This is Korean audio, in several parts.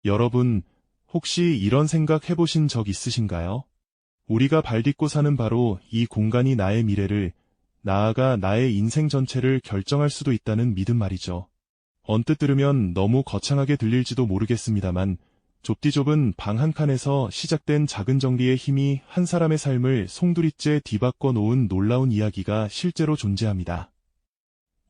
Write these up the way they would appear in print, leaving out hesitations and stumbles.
여러분, 혹시 이런 생각 해보신 적 있으신가요? 우리가 발 딛고 사는 바로 이 공간이 나의 미래를, 나아가 나의 인생 전체를 결정할 수도 있다는 믿음 말이죠. 언뜻 들으면 너무 거창하게 들릴지도 모르겠습니다만, 좁디 좁은 방 한 칸에서 시작된 작은 정리의 힘이 한 사람의 삶을 송두리째 뒤바꿔 놓은 놀라운 이야기가 실제로 존재합니다.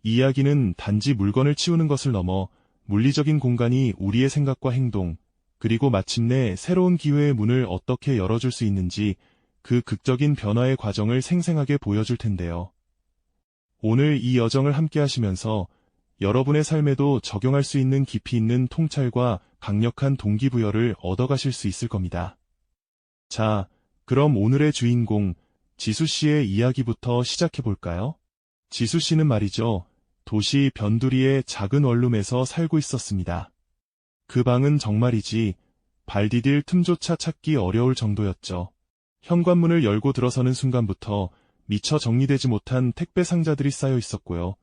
이 이야기는 단지 물건을 치우는 것을 넘어 물리적인 공간이 우리의 생각과 행동, 그리고 마침내 새로운 기회의 문을 어떻게 열어줄 수 있는지 그 극적인 변화의 과정을 생생하게 보여줄 텐데요. 오늘 이 여정을 함께 하시면서 여러분의 삶에도 적용할 수 있는 깊이 있는 통찰과 강력한 동기부여를 얻어가실 수 있을 겁니다. 자, 그럼 오늘의 주인공 지수 씨의 이야기부터 시작해 볼까요? 지수 씨는 말이죠, 도시 변두리의 작은 원룸에서 살고 있었습니다. 그 방은 정말이지 발 디딜 틈조차 찾기 어려울 정도였죠. 현관문을 열고 들어서는 순간부터 미처 정리되지 못한 택배 상자들이 쌓여 있었고요.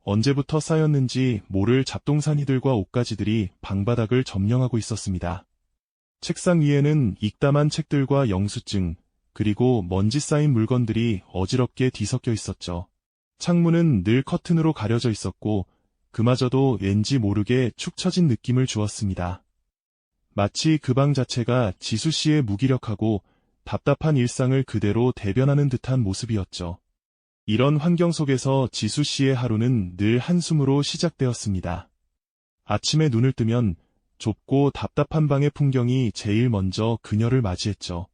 언제부터 쌓였는지 모를 잡동사니들과 옷가지들이 방바닥을 점령하고 있었습니다. 책상 위에는 읽다만 책들과 영수증, 그리고 먼지 쌓인 물건들이 어지럽게 뒤섞여 있었죠. 창문은 늘 커튼으로 가려져 있었고 그마저도 왠지 모르게 축 처진 느낌을 주었습니다. 마치 그 방 자체가 지수 씨의 무기력하고 답답한 일상을 그대로 대변하는 듯한 모습이었죠. 이런 환경 속에서 지수 씨의 하루는 늘 한숨으로 시작되었습니다. 아침에 눈을 뜨면 좁고 답답한 방의 풍경이 제일 먼저 그녀를 맞이했죠.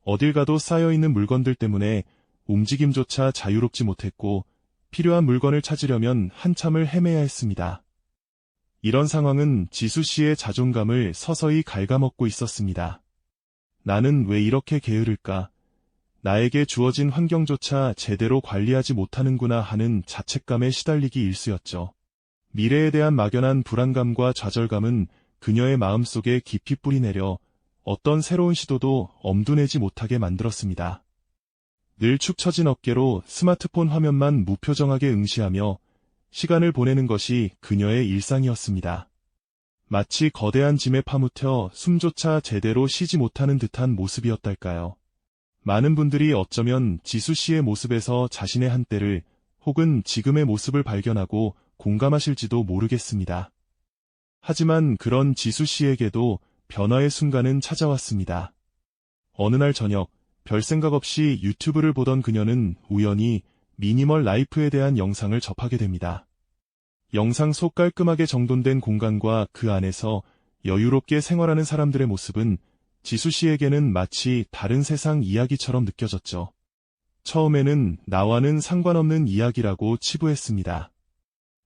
어딜 가도 쌓여있는 물건들 때문에 움직임조차 자유롭지 못했고 필요한 물건을 찾으려면 한참을 헤매야 했습니다. 이런 상황은 지수 씨의 자존감을 서서히 갉아먹고 있었습니다. 나는 왜 이렇게 게으를까? 나에게 주어진 환경조차 제대로 관리하지 못하는구나 하는 자책감에 시달리기 일쑤였죠. 미래에 대한 막연한 불안감과 좌절감은 그녀의 마음속에 깊이 뿌리내려 어떤 새로운 시도도 엄두내지 못하게 만들었습니다. 늘 축 처진 어깨로 스마트폰 화면만 무표정하게 응시하며 시간을 보내는 것이 그녀의 일상이었습니다. 마치 거대한 짐에 파묻혀 숨조차 제대로 쉬지 못하는 듯한 모습이었달까요. 많은 분들이 어쩌면 지수 씨의 모습에서 자신의 한때를 혹은 지금의 모습을 발견하고 공감하실지도 모르겠습니다. 하지만 그런 지수 씨에게도 변화의 순간은 찾아왔습니다. 어느 날 저녁, 별 생각 없이 유튜브를 보던 그녀는 우연히 미니멀 라이프에 대한 영상을 접하게 됩니다. 영상 속 깔끔하게 정돈된 공간과 그 안에서 여유롭게 생활하는 사람들의 모습은 지수 씨에게는 마치 다른 세상 이야기처럼 느껴졌죠. 처음에는 나와는 상관없는 이야기라고 치부했습니다.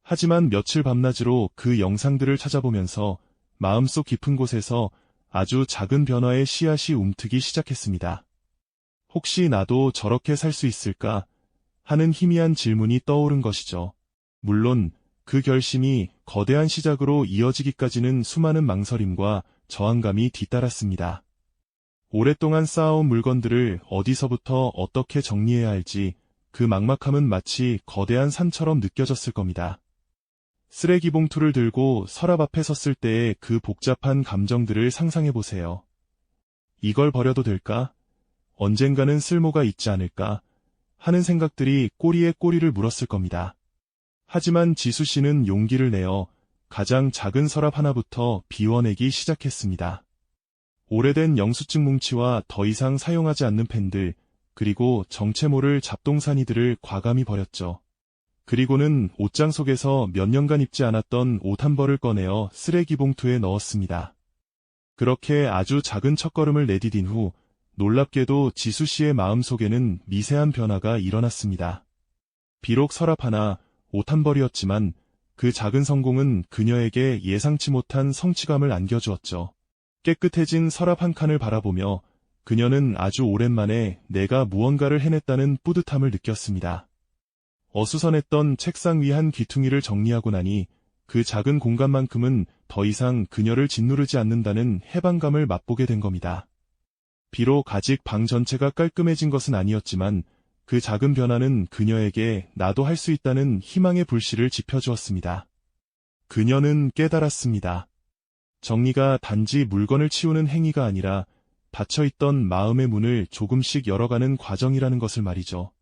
하지만 며칠 밤낮으로 그 영상들을 찾아보면서 마음속 깊은 곳에서 아주 작은 변화의 씨앗이 움트기 시작했습니다. 혹시 나도 저렇게 살 수 있을까? 하는 희미한 질문이 떠오른 것이죠. 물론 그 결심이 거대한 시작으로 이어지기까지는 수많은 망설임과 저항감이 뒤따랐습니다. 오랫동안 쌓아온 물건들을 어디서부터 어떻게 정리해야 할지 그 막막함은 마치 거대한 산처럼 느껴졌을 겁니다. 쓰레기 봉투를 들고 서랍 앞에 섰을 때의 그 복잡한 감정들을 상상해보세요. 이걸 버려도 될까? 언젠가는 쓸모가 있지 않을까? 하는 생각들이 꼬리에 꼬리를 물었을 겁니다. 하지만 지수 씨는 용기를 내어 가장 작은 서랍 하나부터 비워내기 시작했습니다. 오래된 영수증 뭉치와 더 이상 사용하지 않는 펜들, 그리고 정체 모를 잡동사니들을 과감히 버렸죠. 그리고는 옷장 속에서 몇 년간 입지 않았던 옷 한 벌을 꺼내어 쓰레기 봉투에 넣었습니다. 그렇게 아주 작은 첫걸음을 내디딘 후 놀랍게도 지수 씨의 마음속에는 미세한 변화가 일어났습니다. 비록 서랍 하나, 옷 한 벌이었지만 그 작은 성공은 그녀에게 예상치 못한 성취감을 안겨주었죠. 깨끗해진 서랍 한 칸을 바라보며 그녀는 아주 오랜만에 내가 무언가를 해냈다는 뿌듯함을 느꼈습니다. 어수선했던 책상 위 한 귀퉁이를 정리하고 나니 그 작은 공간만큼은 더 이상 그녀를 짓누르지 않는다는 해방감을 맛보게 된 겁니다. 비록 아직 방 전체가 깔끔해진 것은 아니었지만 그 작은 변화는 그녀에게 나도 할 수 있다는 희망의 불씨를 지펴주었습니다. 그녀는 깨달았습니다. 정리가 단지 물건을 치우는 행위가 아니라 닫혀있던 마음의 문을 조금씩 열어가는 과정이라는 것을 말이죠.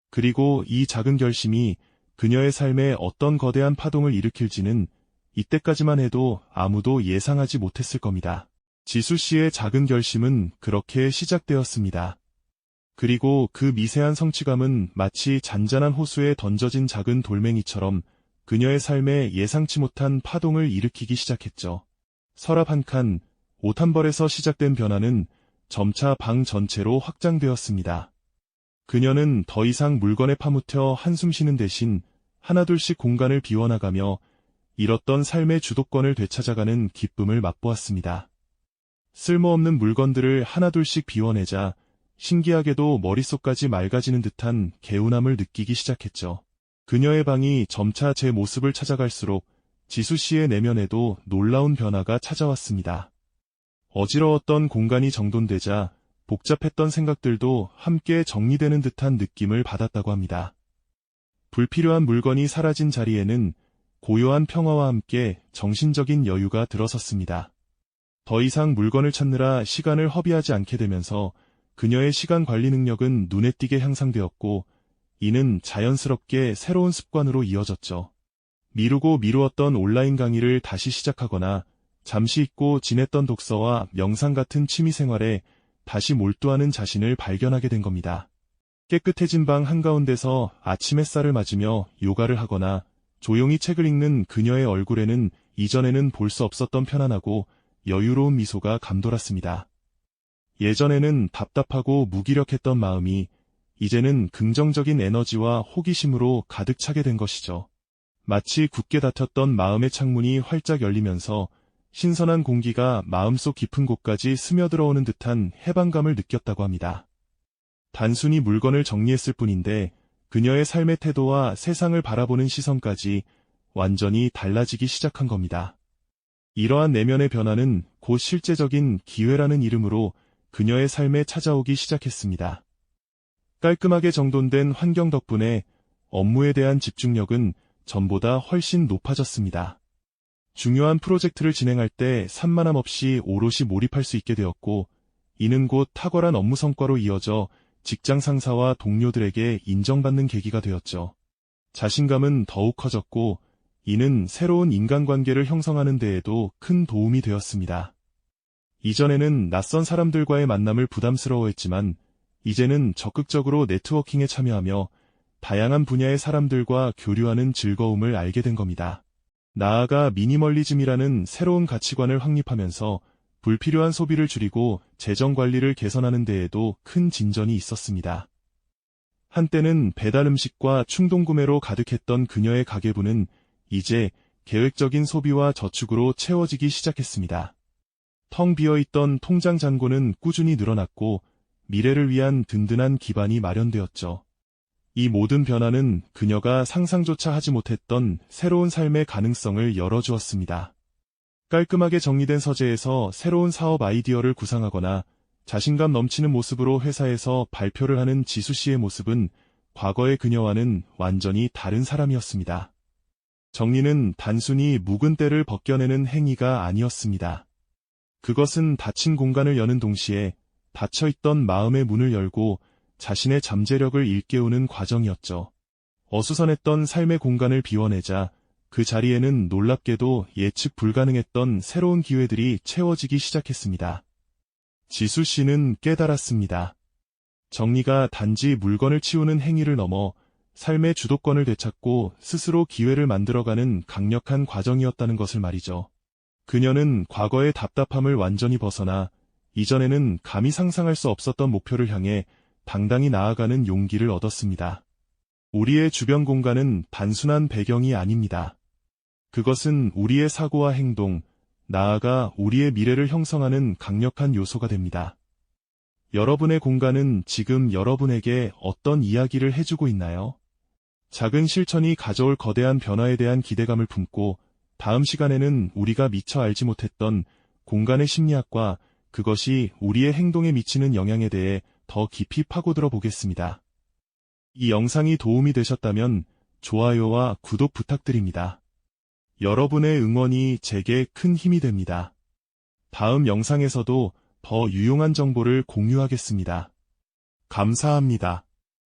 그리고 이 작은 결심이 그녀의 삶에 어떤 거대한 파동을 일으킬지는 이때까지만 해도 아무도 예상하지 못했을 겁니다. 지수 씨의 작은 결심은 그렇게 시작되었습니다. 그리고 그 미세한 성취감은 마치 잔잔한 호수에 던져진 작은 돌멩이처럼 그녀의 삶에 예상치 못한 파동을 일으키기 시작했죠. 서랍 한 칸, 옷 한 벌에서 시작된 변화는 점차 방 전체로 확장되었습니다. 그녀는 더 이상 물건에 파묻혀 한숨 쉬는 대신 하나둘씩 공간을 비워나가며 잃었던 삶의 주도권을 되찾아가는 기쁨을 맛보았습니다. 쓸모없는 물건들을 하나둘씩 비워내자 신기하게도 머릿속까지 맑아지는 듯한 개운함을 느끼기 시작했죠. 그녀의 방이 점차 제 모습을 찾아갈수록 지수 씨의 내면에도 놀라운 변화가 찾아왔습니다. 어지러웠던 공간이 정돈되자 복잡했던 생각들도 함께 정리되는 듯한 느낌을 받았다고 합니다. 불필요한 물건이 사라진 자리에는 고요한 평화와 함께 정신적인 여유가 들어섰습니다. 더 이상 물건을 찾느라 시간을 허비하지 않게 되면서 그녀의 시간 관리 능력은 눈에 띄게 향상되었고, 이는 자연스럽게 새로운 습관으로 이어졌죠. 미루고 미루었던 온라인 강의를 다시 시작하거나 잠시 잊고 지냈던 독서와 명상 같은 취미생활에 다시 몰두하는 자신을 발견하게 된 겁니다. 깨끗해진 방 한가운데서 아침 햇살을 맞으며 요가를 하거나 조용히 책을 읽는 그녀의 얼굴에는 이전에는 볼 수 없었던 편안하고 여유로운 미소가 감돌았습니다. 예전에는 답답하고 무기력했던 마음이 이제는 긍정적인 에너지와 호기심으로 가득 차게 된 것이죠. 마치 굳게 닫혔던 마음의 창문이 활짝 열리면서 신선한 공기가 마음속 깊은 곳까지 스며들어오는 듯한 해방감을 느꼈다고 합니다. 단순히 물건을 정리했을 뿐인데 그녀의 삶의 태도와 세상을 바라보는 시선까지 완전히 달라지기 시작한 겁니다. 이러한 내면의 변화는 곧 실제적인 기회라는 이름으로 그녀의 삶에 찾아오기 시작했습니다. 깔끔하게 정돈된 환경 덕분에 업무에 대한 집중력은 전보다 훨씬 높아졌습니다. 중요한 프로젝트를 진행할 때 산만함 없이 오롯이 몰입할 수 있게 되었고, 이는 곧 탁월한 업무 성과로 이어져 직장 상사와 동료들에게 인정받는 계기가 되었죠. 자신감은 더욱 커졌고, 이는 새로운 인간관계를 형성하는 데에도 큰 도움이 되었습니다. 이전에는 낯선 사람들과의 만남을 부담스러워했지만, 이제는 적극적으로 네트워킹에 참여하며 다양한 분야의 사람들과 교류하는 즐거움을 알게 된 겁니다. 나아가 미니멀리즘이라는 새로운 가치관을 확립하면서 불필요한 소비를 줄이고 재정 관리를 개선하는 데에도 큰 진전이 있었습니다. 한때는 배달 음식과 충동 구매로 가득했던 그녀의 가계부는 이제 계획적인 소비와 저축으로 채워지기 시작했습니다. 텅 비어있던 통장 잔고는 꾸준히 늘어났고 미래를 위한 든든한 기반이 마련되었죠. 이 모든 변화는 그녀가 상상조차 하지 못했던 새로운 삶의 가능성을 열어주었습니다. 깔끔하게 정리된 서재에서 새로운 사업 아이디어를 구상하거나 자신감 넘치는 모습으로 회사에서 발표를 하는 지수 씨의 모습은 과거의 그녀와는 완전히 다른 사람이었습니다. 정리는 단순히 묵은 때를 벗겨내는 행위가 아니었습니다. 그것은 닫힌 공간을 여는 동시에 닫혀있던 마음의 문을 열고 자신의 잠재력을 일깨우는 과정이었죠. 어수선했던 삶의 공간을 비워내자 그 자리에는 놀랍게도 예측 불가능했던 새로운 기회들이 채워지기 시작했습니다. 지수 씨는 깨달았습니다. 정리가 단지 물건을 치우는 행위를 넘어 삶의 주도권을 되찾고 스스로 기회를 만들어가는 강력한 과정이었다는 것을 말이죠. 그녀는 과거의 답답함을 완전히 벗어나 이전에는 감히 상상할 수 없었던 목표를 향해 당당히 나아가는 용기를 얻었습니다. 우리의 주변 공간은 단순한 배경이 아닙니다. 그것은 우리의 사고와 행동, 나아가 우리의 미래를 형성하는 강력한 요소가 됩니다. 여러분의 공간은 지금 여러분에게 어떤 이야기를 해주고 있나요? 작은 실천이 가져올 거대한 변화에 대한 기대감을 품고 다음 시간에는 우리가 미처 알지 못했던 공간의 심리학과 그것이 우리의 행동에 미치는 영향에 대해 더 깊이 파고들어 보겠습니다. 이 영상이 도움이 되셨다면 좋아요와 구독 부탁드립니다. 여러분의 응원이 제게 큰 힘이 됩니다. 다음 영상에서도 더 유용한 정보를 공유하겠습니다. 감사합니다.